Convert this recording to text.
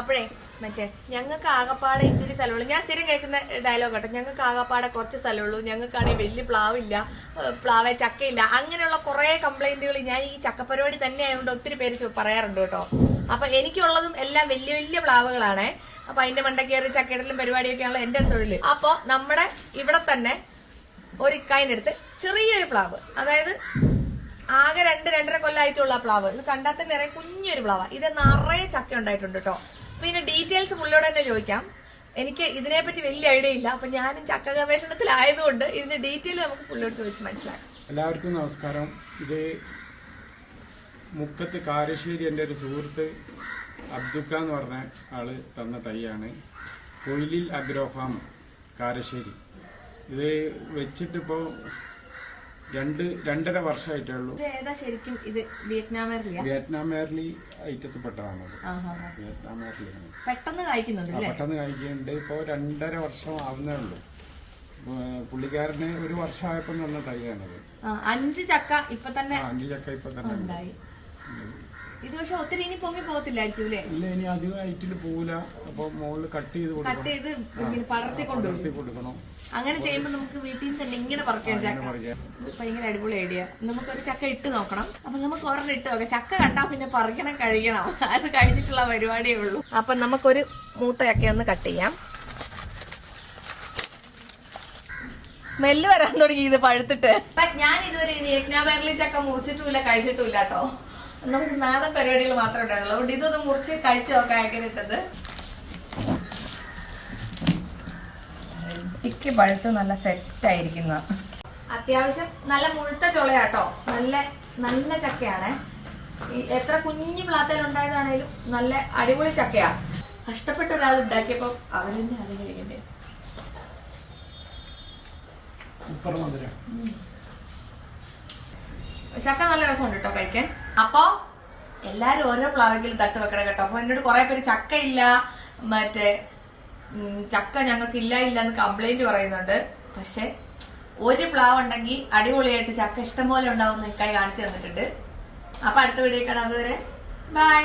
അപ്പോഴേ മറ്റേ ഞങ്ങൾക്ക് ആകപ്പാടെ ഇച്ചിരി സ്ഥലമുള്ളൂ. ഞാൻ സ്ഥിരം കേൾക്കുന്ന ഡയലോഗ് കേട്ടോ, ഞങ്ങൾക്ക് ആകപ്പാടെ കുറച്ച് സ്ഥലമുള്ളൂ, ഞങ്ങൾക്കാണെങ്കിൽ വലിയ പ്ലാവില്ല, പ്ലാവേ ചക്കയില്ല, അങ്ങനെയുള്ള കുറേ കംപ്ലൈന്റുകൾ ഞാൻ ഈ ചക്കപ്പരിപാടി തന്നെ ആയതുകൊണ്ട് ഒത്തിരി പേര് പറയാറുണ്ട് കേട്ടോ. അപ്പൊ എനിക്കുള്ളതും എല്ലാം വലിയ വലിയ പ്ലാവുകളാണേ. അപ്പൊ അതിന്റെ മണ്ടക്കേറി ചക്കയിടലും പരിപാടിയൊക്കെയാണല്ലോ എന്റെ തൊഴിൽ. അപ്പൊ നമ്മുടെ ഇവിടെ തന്നെ ഒരു ഇക്കായിനടുത്ത് ചെറിയൊരു പ്ലാവ്, അതായത് ആകെ 2-2.5 കൊല്ലമായിട്ടുള്ള പ്ലാവ്, ഇത് കണ്ടാൽ തന്നെ നിറയെ കുഞ്ഞൊരു പ്ലാവ്, ഇത് നിറയെ ചക്ക ഉണ്ടായിട്ടുണ്ട് കേട്ടോ. പിന്നെ ഡീറ്റെയിൽസ് പുള്ളിയോട് തന്നെ ചോദിക്കാം, എനിക്ക് ഇതിനെപ്പറ്റി വലിയ ഐഡിയ ഇല്ല. അപ്പൊ ഞാനും ചക്ക ഗവേഷണത്തിലായതുകൊണ്ട് ഇതിന്റെ ഡീറ്റെയിൽ നമുക്ക് പുള്ളിയോട് ചോദിച്ച് മനസ്സിലാക്കാം. എല്ലാവർക്കും നമസ്കാരം. ഇത് മുക്കത്ത് കാരശ്ശേരി എൻ്റെ ഒരു സുഹൃത്ത് അബ്ദുക്ക എന്ന് പറഞ്ഞ ആള് തന്ന തൈയാണ്. കൊയിലിൽ അഗ്രോ ഫാം കാരശ്ശേരി. ഇത് വെച്ചിട്ടിപ്പോൾ 2-2.5 വർഷമായിട്ടേ ഉള്ളൂ. ശരിക്കും ഇത് വിയറ്റ്നാം മേർലി ഐറ്റത്തിൽപ്പെട്ടതാണ്. വിയറ്റ്നാം മേർലിയാണ്. പെട്ടെന്ന് കായ്ക്കുന്നുണ്ട്. ഇപ്പോൾ 2.5 വർഷം ആവുന്നേ ഉള്ളൂ. പുള്ളിക്കാരന് 1 വർഷമായപ്പോൾ തന്ന തൈയാണത്. 5 ചക്ക ഇപ്പൊ തന്നെ 5 ചക്ക ഇപ്പൊ തന്നെ ഉണ്ടായി. ഇത് പക്ഷെ ഒത്തിരി ഇനി പൊങ്ങി പോകത്തില്ലായിരിക്കും അല്ലേ? ഇല്ല, ഇനി അധികം ഹൈറ്റിൽ പോവില്ല. അപ്പൊ മുകളിൽ കട്ട് ചെയ്ത് പടർത്തി കൊടുക്കണം. അങ്ങനെ ചെയ്യുമ്പോ നമുക്ക് വീട്ടിൽ നിന്ന് തന്നെ ഇങ്ങനെ പറിക്കാം ചക്ക. ഭയങ്കര അടിപൊളി ഐഡിയ. നമുക്കൊരു ചക്ക ഇട്ട് നോക്കണം. അപ്പൊ നമുക്ക് ഒരെണ്ണം ഇട്ട് നോക്കാം. ചക്ക കണ്ടാ പിന്നെ പറിക്കണം, കഴിക്കണം, അത് കഴിഞ്ഞിട്ടുള്ള പരിപാടിയേ ഉള്ളൂ. അപ്പൊ നമുക്കൊരു മൂത്ത ചക്ക ഒന്ന് കട്ട് ചെയ്യാം. സ്മെല്ല് വരാൻ തുടങ്ങി ഇത് പഴുത്തിട്ട്. ഞാൻ ഇതുവരെ വിയറ്റ്നാം മേർലി ചക്ക മുറിച്ചിട്ടുമില്ല, കഴിച്ചിട്ടുമില്ല കേട്ടോ. നമുക്ക് നാടൻ പരിപാടികൾ മാത്രമേ ഉണ്ടായിരുന്നുള്ളൂ. അതുകൊണ്ട് ഇതൊന്ന് മുറിച്ച് കഴിച്ചു നോക്കാൻ എങ്ങനെ ഇട്ടത്. ഇക്ക് പഴുത്ത് നല്ല സെറ്റായിരിക്കുന്ന, അത്യാവശ്യം നല്ല മുഴുത്ത ചുളയാട്ടോ. നല്ല നല്ല ചക്കയാണ്. എത്ര കുഞ്ഞു പ്ലാത്തേലുണ്ടായതാണേലും നല്ല അടിപൊളി ചക്കയാ. കഷ്ടപ്പെട്ട ഒരാൾ ഉണ്ടാക്കിയപ്പോ അവരെന്നെ അത് കഴിക്കണ്ടേ. ചക്ക നല്ല രസമുണ്ട് കേട്ടോ കഴിക്കാൻ. അപ്പൊ എല്ലാരും ഓരോ പ്ലാവെങ്കിലും തട്ട് വെക്കണം കേട്ടോ. അപ്പൊ എന്നോട് കുറെ പേര് ചക്ക ഇല്ല, മറ്റേ ചക്ക ഞങ്ങൾക്ക് ഇല്ല എന്ന് കംപ്ലൈന്റ് പറയുന്നുണ്ട്. പക്ഷെ ഒരു പ്ലാവ് ഉണ്ടെങ്കിൽ അടിപൊളിയായിട്ട് ചക്ക ഇഷ്ടംപോലെ ഉണ്ടാവും. നിൽക്കായി കാണിച്ചു തന്നിട്ടുണ്ട്. അപ്പൊ അടുത്ത വീഡിയോ കാണാം. അതുവരെ ബൈ.